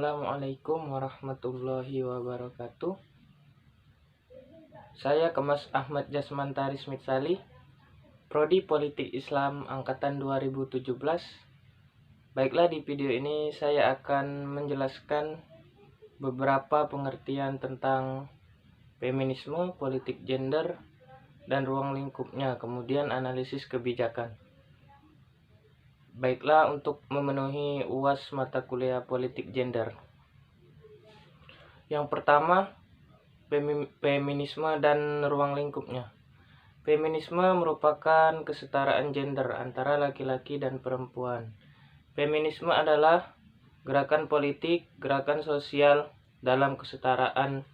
Assalamualaikum warahmatullahi wabarakatuh. Saya Kemas Ahmad Jasmantari Smitsali, Prodi Politik Islam Angkatan 2017. Baiklah, di video ini saya akan menjelaskan beberapa pengertian tentang feminisme, politik gender, dan ruang lingkupnya, kemudian analisis kebijakan. Baiklah, untuk memenuhi UAS mata kuliah politik gender. Yang pertama, feminisme dan ruang lingkupnya. Feminisme merupakan kesetaraan gender antara laki-laki dan perempuan. Feminisme adalah gerakan politik, gerakan sosial dalam kesetaraan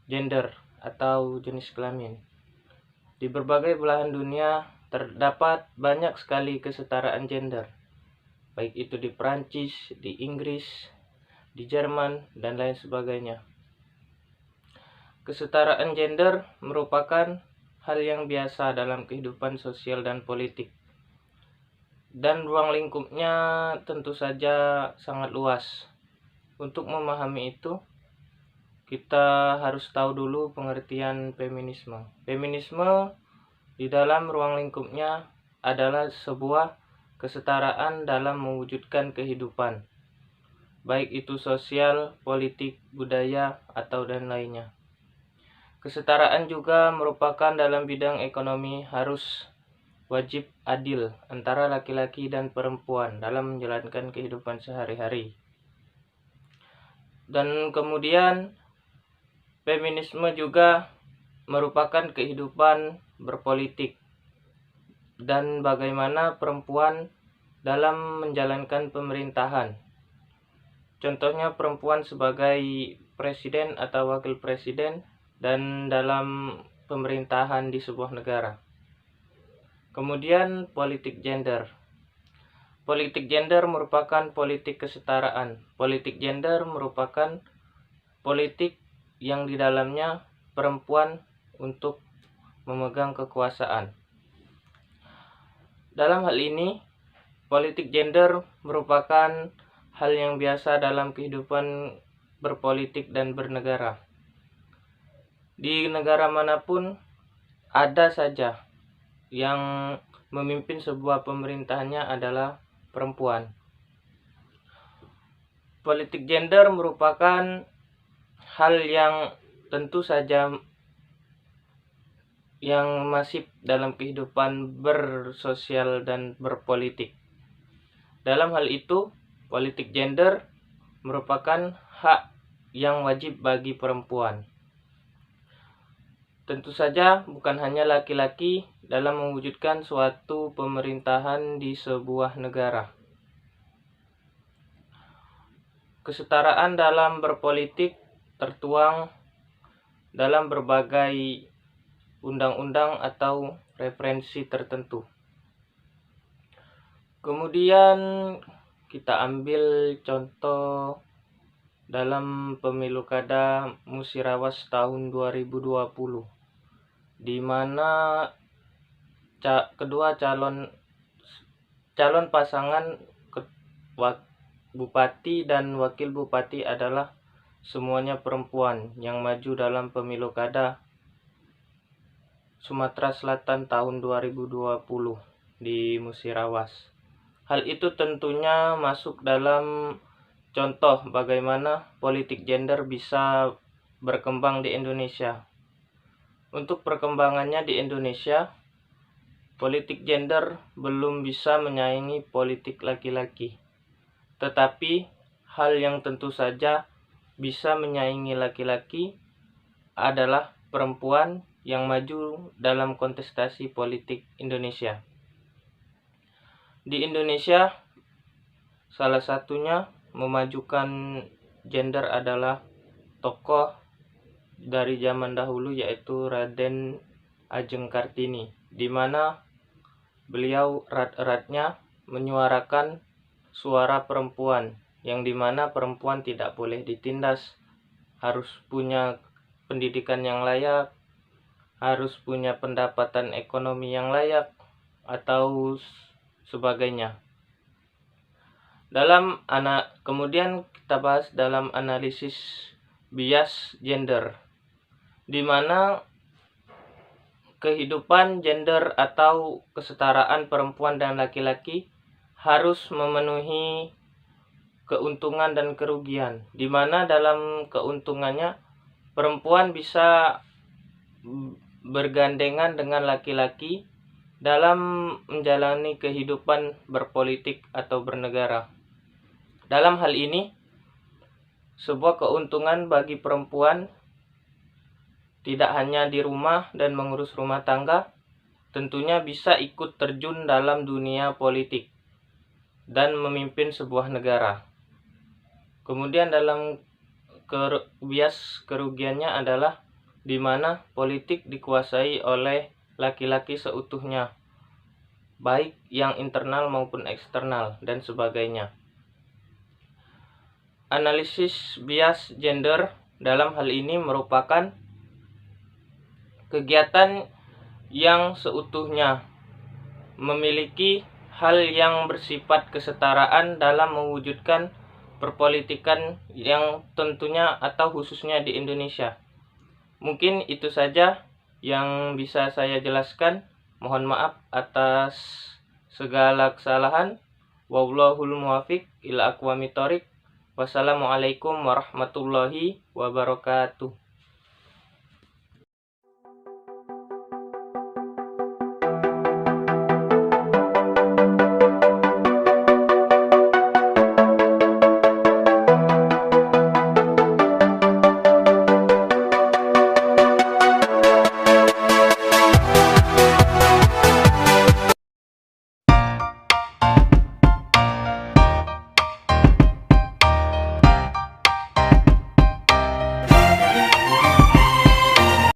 gender atau jenis kelamin. Di berbagai belahan dunia terdapat banyak sekali kesetaraan gender, baik itu di Perancis, di Inggris, di Jerman, dan lain sebagainya. Kesetaraan gender merupakan hal yang biasa dalam kehidupan sosial dan politik. Dan ruang lingkupnya tentu saja sangat luas. Untuk memahami itu, kita harus tahu dulu pengertian feminisme. Feminisme di dalam ruang lingkupnya adalah sebuah kesetaraan dalam mewujudkan kehidupan, baik itu sosial, politik, budaya, atau dan lainnya. Kesetaraan juga merupakan dalam bidang ekonomi harus wajib adil antara laki-laki dan perempuan dalam menjalankan kehidupan sehari-hari. Dan kemudian feminisme juga merupakan kehidupan berpolitik dan bagaimana perempuan dalam menjalankan pemerintahan. Contohnya perempuan sebagai presiden atau wakil presiden dan dalam pemerintahan di sebuah negara. Kemudian politik gender. Politik gender merupakan politik kesetaraan. Politik gender merupakan politik yang di dalamnya perempuan untuk memegang kekuasaan. Dalam hal ini, politik gender merupakan hal yang biasa dalam kehidupan berpolitik dan bernegara. Di negara manapun ada saja yang memimpin sebuah pemerintahannya adalah perempuan. Politik gender merupakan hal yang tentu saja yang masif dalam kehidupan bersosial dan berpolitik. Dalam hal itu, politik gender merupakan hak yang wajib bagi perempuan. Tentu saja bukan hanya laki-laki dalam mewujudkan suatu pemerintahan di sebuah negara. Kesetaraan dalam berpolitik tertuang dalam berbagai undang-undang atau referensi tertentu. Kemudian kita ambil contoh dalam pemilu kada Musirawas tahun 2020, di mana kedua calon pasangan bupati dan wakil bupati adalah semuanya perempuan yang maju dalam pemilu kada Sumatera Selatan tahun 2020 di Musirawas. Hal itu tentunya masuk dalam contoh bagaimana politik gender bisa berkembang di Indonesia. Untuk perkembangannya di Indonesia, politik gender belum bisa menyaingi politik laki-laki. Tetapi hal yang tentu saja bisa menyaingi laki-laki adalah perempuan yang maju dalam kontestasi politik Indonesia. Di Indonesia, salah satunya memajukan gender adalah tokoh dari zaman dahulu, yaitu Raden Ajeng Kartini, di mana beliau erat-eratnya menyuarakan suara perempuan, yang dimana perempuan tidak boleh ditindas, harus punya pendidikan yang layak, harus punya pendapatan ekonomi yang layak, atau sebagainya. Kemudian kita bahas dalam analisis bias gender, di mana kehidupan gender atau kesetaraan perempuan dan laki-laki harus memenuhi keuntungan dan kerugian, di mana dalam keuntungannya perempuan bisa bergandengan dengan laki-laki dalam menjalani kehidupan berpolitik atau bernegara. Dalam hal ini, sebuah keuntungan bagi perempuan tidak hanya di rumah dan mengurus rumah tangga, tentunya bisa ikut terjun dalam dunia politik dan memimpin sebuah negara. Kemudian dalam bias kerugiannya adalah di mana politik dikuasai oleh laki-laki seutuhnya, baik yang internal maupun eksternal dan sebagainya. Analisis bias gender dalam hal ini merupakan kegiatan yang seutuhnya memiliki hal yang bersifat kesetaraan dalam mewujudkan perpolitikan yang tentunya atau khususnya di Indonesia. Mungkin itu saja yang bisa saya jelaskan. Mohon maaf atas segala kesalahan. Wallahul muwaffiq ila aqwamit thoriq. Wassalamualaikum warahmatullahi wabarakatuh.